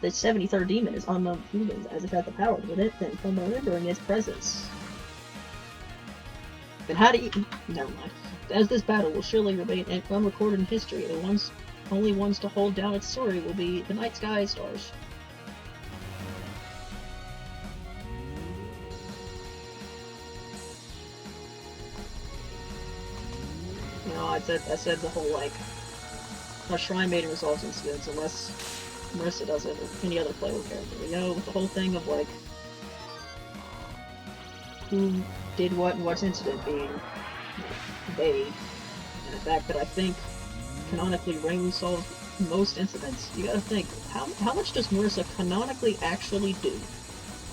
Speaker 1: The 73rd demon is unknown to humans, as it has the power within it, then from remembering its presence. Then how do you... Never mind. As this battle will surely remain unrecorded in history, the only ones to hold down its story will be the night sky stars. You know, I said the whole, like, a Shrine Maiden resolves incidents unless Marissa does it, or any other playable character. You know, with the whole thing of, like, who did what and what's incident being vague, and the fact that I think, canonically, Reimu solves most incidents, you gotta think, how much does Marissa canonically actually do?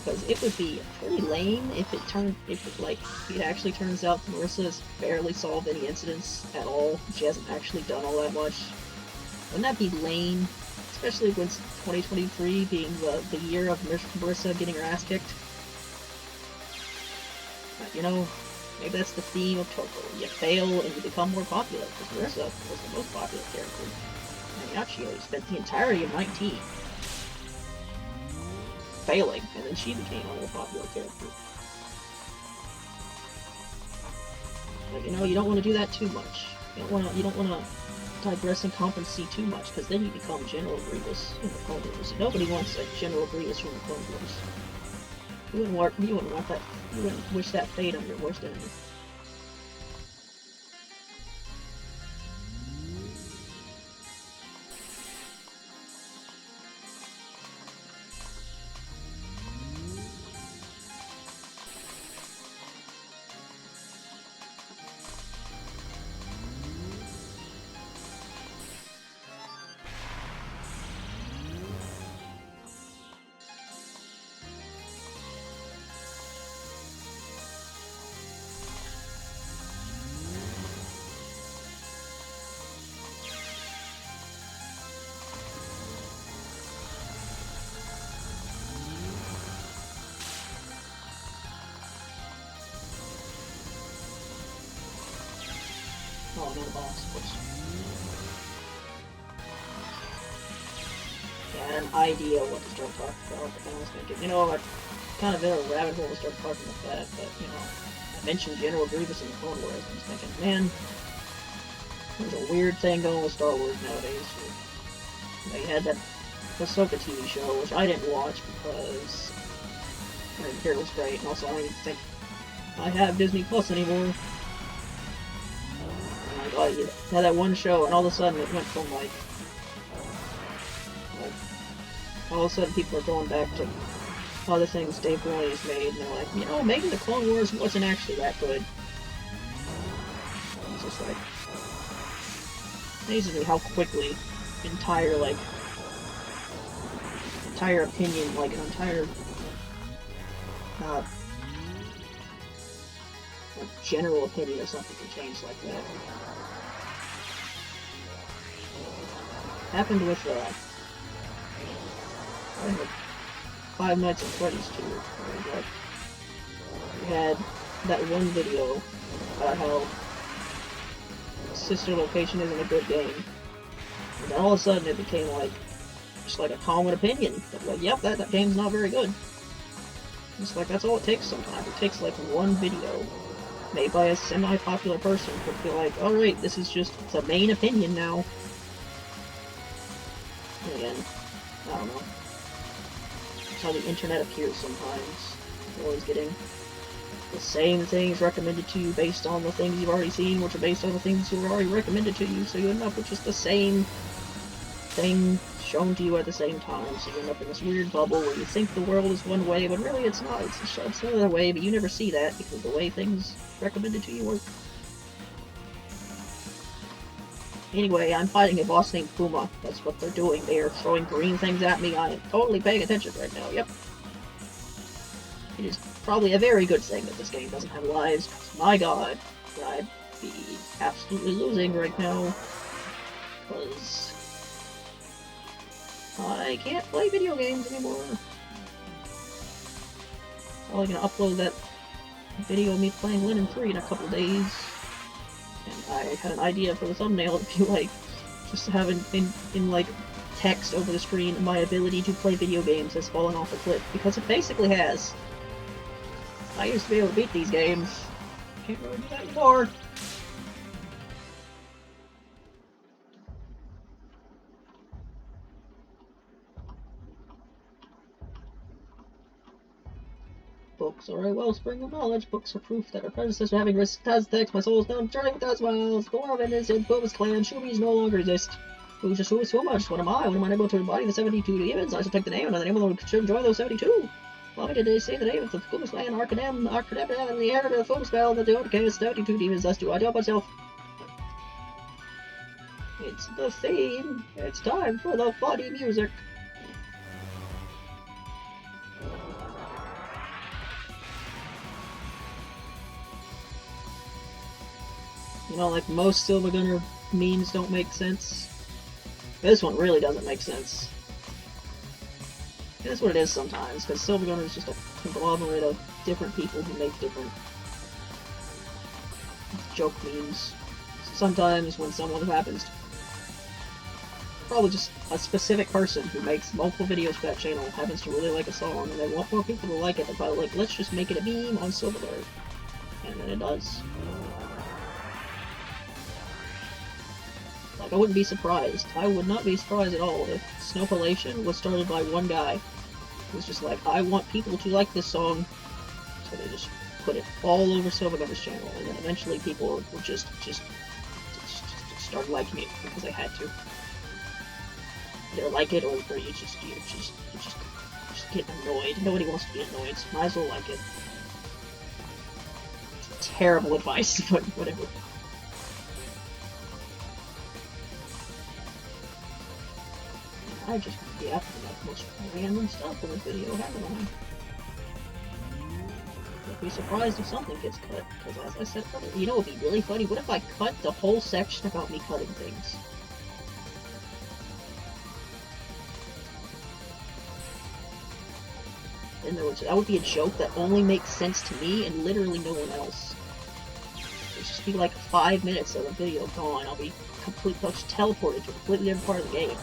Speaker 1: Because it would be pretty lame if it actually turns out Marissa has barely solved any incidents at all. She hasn't actually done all that much. Wouldn't that be lame? Especially with 2023 being the year of Marissa getting her ass kicked. But, you know, maybe that's the theme of Touhou. You fail and you become more popular, because Marissa was the most popular character. And Yachio spent the entirety of 19 failing, and then she became a more popular character. But you know, you don't want to do that too much. You don't want to digress and compensate too much, because then you become General Grievous in the Clone Wars. Nobody wants a General Grievous from the Clone Wars. You wouldn't want that. You wouldn't wish that fate on your worst enemy. Oh, another boss, of course. Yeah, I had an idea what to start talking about, but then I was thinking, you know, I kind of in a rabbit hole to start talking about that, but, you know, I mentioned General Grievous in the Clone Wars, and I was thinking, man, there's a weird thing going with Star Wars nowadays. They had that Ahsoka TV show, which I didn't watch because I didn't hear it was great, and also I don't even think I have Disney Plus anymore. You had that one show, and all of a sudden it went from like all of a sudden people are going back to other things Dave Filoni's made, and they're like, you know, maybe the Clone Wars wasn't actually that good. It's just like, amazes me how quickly entire opinion, like an entire general opinion of something can change like that. Happened with Five Nights at Freddy's 2. Like, we had that one video about how Sister Location isn't a good game, and then all of a sudden it became like just like a common opinion that, like, yep, that game's not very good. It's like that's all it takes sometimes. It takes like one video made by a semi-popular person to feel like, oh right, this is just the main opinion now. And again, I don't know. That's how the internet appears sometimes. You're always getting the same things recommended to you based on the things you've already seen, which are based on the things that were already recommended to you, so you end up with just the same thing shown to you at the same time, so you end up in this weird bubble where you think the world is one way, but really it's not. It's another way, but you never see that because the way things recommended to you work. Anyway, I'm fighting a boss named Puma. That's what they're doing. They are throwing green things at me. I am totally paying attention right now. Yep. It is probably a very good thing that this game doesn't have lives. My god, I'd be absolutely losing right now. Because I can't play video games anymore. Probably gonna upload that video of me playing Linen 3 in a couple days. And I had an idea for the thumbnail to be like, just to have in like text over the screen, my ability to play video games has fallen off a cliff, because it basically has. I used to be able to beat these games. Can't really do that anymore. Books are a wellspring of knowledge. Books are proof that our predecessor having risked Aztecs, my soul's down journey with Azraels, the war of innocence, Boba's clan, Shumis no longer exist. Who's just who is so much? What am I? When am I able to embody the 72 demons? I shall take the name, and the name of them should join those 72. Allow me to say the name of the Boba's clan, Arcanem, and the heir of the foam spell that the Odicus 72 demons, thus do I tell myself. It's the theme. It's time for the funny music. You know, like most Silver Gunner memes don't make sense. This one really doesn't make sense. And that's what it is sometimes, because Silver Gunner is just a conglomerate of different people who make different joke memes. Sometimes when someone happens to... Probably just a specific person who makes multiple videos for that channel happens to really like a song, and they want more people to like it, they're probably like, let's just make it a meme on Silver Gunner. And then it does. Like, I wouldn't be surprised. I would not be surprised at all if Snowpolation was started by one guy. It was just like, I want people to like this song, so they just put it all over Silvergunner's channel, and then eventually people would just start liking it because they had to. Either like it, or you just get annoyed. Nobody wants to be annoyed, so might as well like it. Terrible advice, but whatever. I just be after that most random stuff in this video, haven't I? I'd be surprised if something gets cut, because as I said earlier, you know what would be really funny? What if I cut the whole section about me cutting things? In other words, that would be a joke that only makes sense to me and literally no one else. It'd just be like 5 minutes of the video gone. I'll just teleported to a completely different part of the game.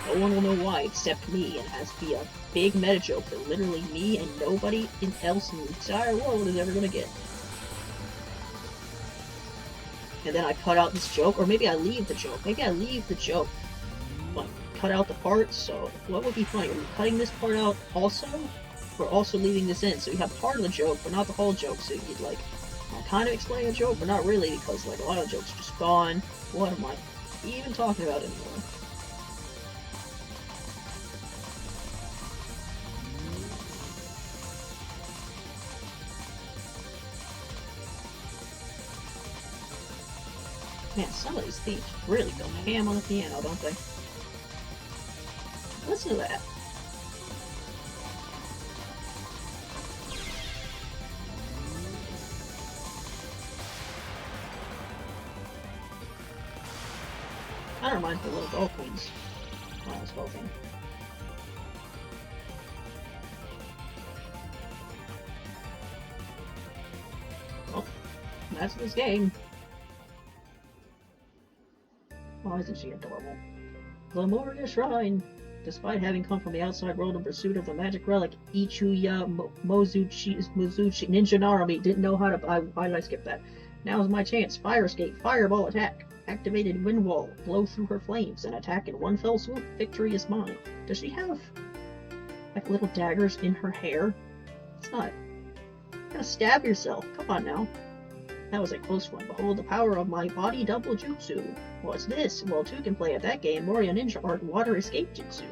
Speaker 1: No one will know why except me, and it has to be a big meta joke that literally me and nobody else in the entire world is ever gonna get. And then I cut out this joke, or maybe I leave the joke. Maybe I leave the joke, but cut out the part. So what would be funny? Are we cutting this part out also? We're also leaving this in, so you have part of the joke, but not the whole joke. So you'd like, I'm kind of explaining a joke, but not really, because like a lot of the jokes are just gone. What am I even talking about anymore? Man, some of these themes really go ham on the piano, don't they? Listen to that. That reminds me of Little Ball Queens. When I was golfing. Well, that's this game. Why isn't she adorable? The Moria Shrine. Despite having come from the outside world in pursuit of the magic relic, Ichuya Mozuchi Ninja Narumi didn't know how to... Why did I skip that? Now is my chance. Fire escape. Fireball attack. Activated wind wall. Blow through her flames and attack in one fell swoop. Victory is mine. Does she have... like little daggers in her hair. It's not. You're gonna stab yourself. Come on now. That was a close one. Behold the power of my body double jutsu. What's this? Well, two can play at that game. Moria Ninja Art Water Escape Jutsu.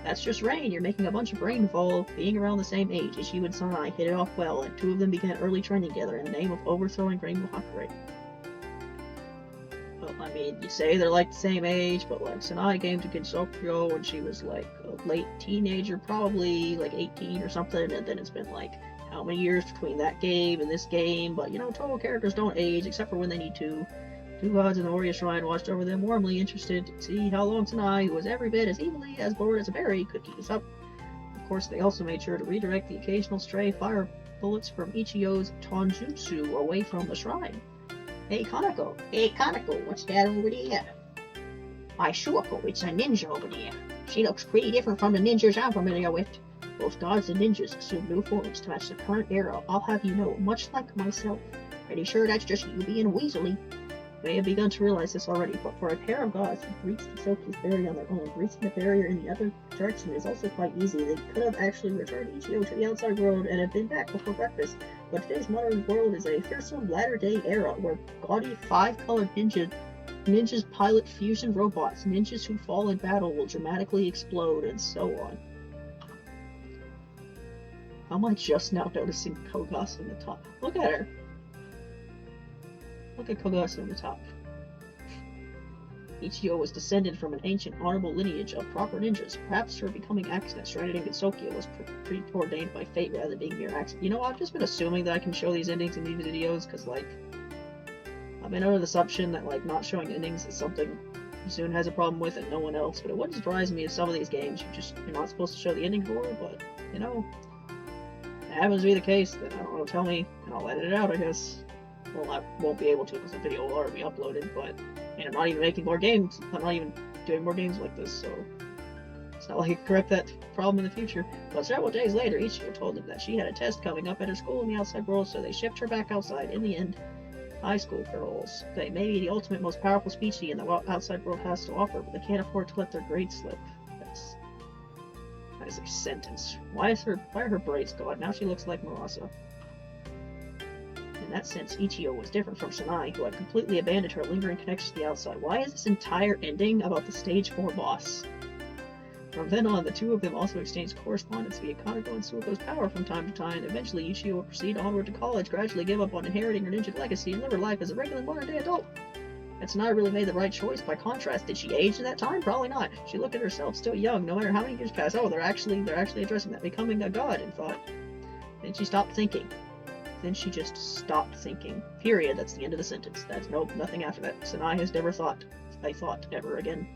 Speaker 1: That's just rain. You're making a bunch of rainfall. Being around the same age, Ichigo and Sanai hit it off well, and two of them began early training together in the name of overthrowing Rainbow Hakurei. Well, I mean, you say they're like the same age, but like Sanai came to Kinsokyo when she was like a late teenager, probably like 18 or something, and then it's been like how many years between that game and this game, but you know, Touhou characters don't age except for when they need to. Two gods in the Moria Shrine watched over them warmly, interested to see how long Sanai, who was every bit as evilly as bored as a berry, could keep us up. Of course, they also made sure to redirect the occasional stray fire bullets from Ichigo's Tonjutsu away from the shrine. Hey Kaneko, what's that over there? Why, Shuako, it's a ninja over there. She looks pretty different from the ninjas I'm familiar with. Both gods and ninjas assume new forms to match the current era, I'll have you know, much like myself. Pretty sure that's just you being weaselly. May have begun to realize this already, but for a pair of gods who reached Kisoki's barrier on their own, reaching the barrier in the other direction is also quite easy. They could have actually returned Ichigo to the outside world and have been back before breakfast, but today's modern world is a fearsome latter-day era where gaudy five-colored ninjas pilot fusion robots, ninjas who fall in battle will dramatically explode, and so on. How am I just now noticing Kogasu in the top? Look at her! Look at Kogasu in the top. Ichigo was descended from an ancient, honorable lineage of proper ninjas. Perhaps her becoming accident stranded in Kinsokyo was preordained by fate rather than being mere accident. You know, I've just been assuming that I can show these endings in these videos, because, like, I've been under the assumption that, like, not showing endings is something Zune has a problem with and no one else, but it wouldn't surprise me if some of these games you're not supposed to show the ending for, but, you know, if it happens to be the case, then I don't know, tell me, and I'll edit it out, I guess. Well, I won't be able to because the video will already be uploaded, but and I'm not even making more games. I'm not even doing more games like this, so it's not like I can correct that problem in the future. But several days later, Ichigo told them that she had a test coming up at her school in the outside world, so they shipped her back outside. In the end, high school girls, they may be the ultimate, most powerful species in the outside world has to offer, but they can't afford to let their grades slip. That is a sentence. Why are her braids gone? Now she looks like Marasa. In that sense, Ichigo was different from Sanai, who had completely abandoned her lingering connection to the outside. Why is this entire ending about the Stage 4 boss? From then on, the two of them also exchanged correspondence via Kaneko and Suiko's power from time to time. Eventually, Ichigo would proceed onward to college, gradually give up on inheriting her ninja legacy, and live her life as a regular modern-day adult. And Sanai really made the right choice. By contrast, did she age in that time? Probably not. She looked at herself still young, no matter how many years passed. Oh, they're actually addressing that, becoming a god, and thought. Then she stopped thinking. Then she just stopped thinking. Period. That's the end of the sentence. That's nothing after that. Sanai has never thought a thought ever again.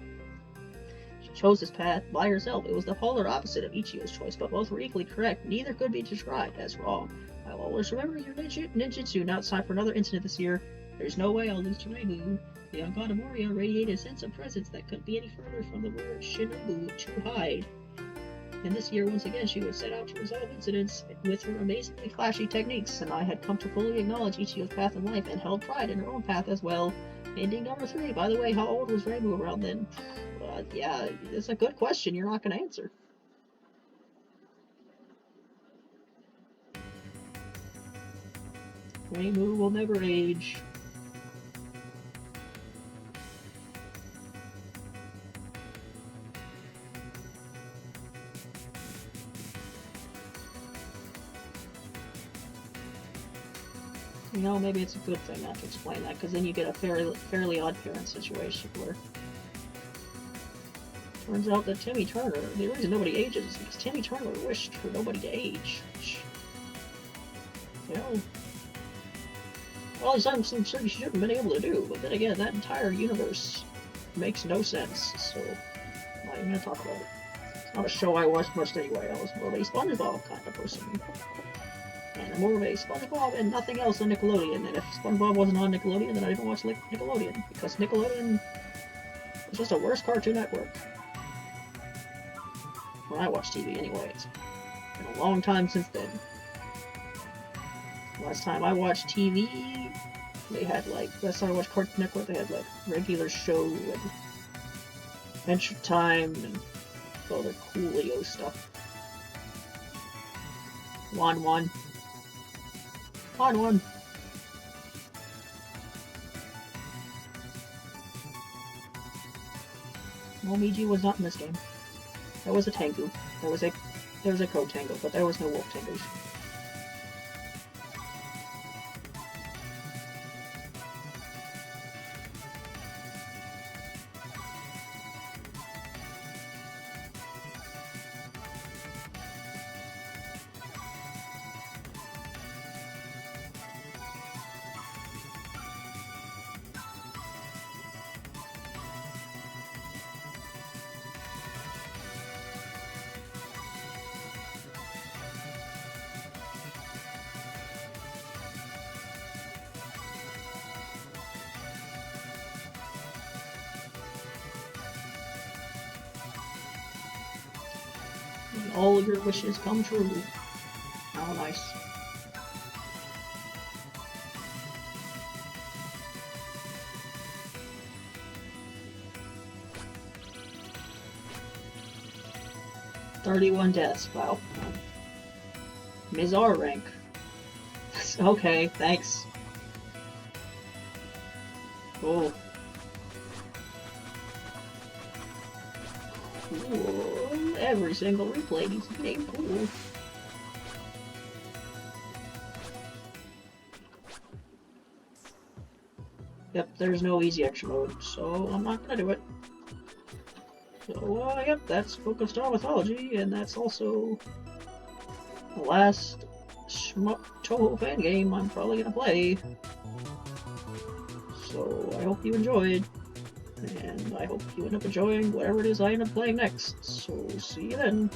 Speaker 1: She chose this path by herself. It was the polar opposite of Ichigo's choice, but both were equally correct. Neither could be described as wrong. I'll always remember your ninjutsu. Now it's time for another incident this year. There's no way I'll lose to Reimu. The young god of Moria radiated a sense of presence that couldn't be any further from the word shinobu, to hide. And this year, once again, she would set out to resolve incidents with her amazingly flashy techniques, and I had come to fully acknowledge Ichigo's path in life and held pride in her own path as well. Ending number 3. By the way, how old was Reimu around then? Yeah, it's a good question you're not going to answer. Reimu will never age. You know, maybe it's a good thing not to explain that, because then you get a fairly odd parent situation where it turns out that Timmy Turner, the reason nobody ages is because Timmy Turner wished for nobody to age. Which, you know, well, there's something she shouldn't have been able to do, but then again, that entire universe makes no sense, so I'm not even going to talk about it. It's not a show I watched much anyway. I was more of a SpongeBob kind of person. And I'm more of a SpongeBob and nothing else on Nickelodeon. And if SpongeBob wasn't on Nickelodeon, then I didn't watch Nickelodeon. Because Nickelodeon was just a worse Cartoon Network. When I watch TV anyway. It's been a long time since then. Last time I watched TV, they had like, last time I watched Cartoon Network, they had like regular show and Adventure Time and all their Coolio stuff. One, one. One, one. Momiji was not in this game. There was a Tengu. There was a Code Tango, but there was no Wolf Tangus. All your wishes come true. How nice. "31 deaths, wow. Mizar rank. Okay, thanks. Cool. Cool. Every single replay is getting cool. Yep, there's no easy extra mode, so I'm not gonna do it. So, yep, that's Book of Star Mythology, and that's also the last shmup Touhou fan game I'm probably gonna play. So, I hope you enjoyed, and I hope you end up enjoying whatever it is I end up playing next. So, see you then.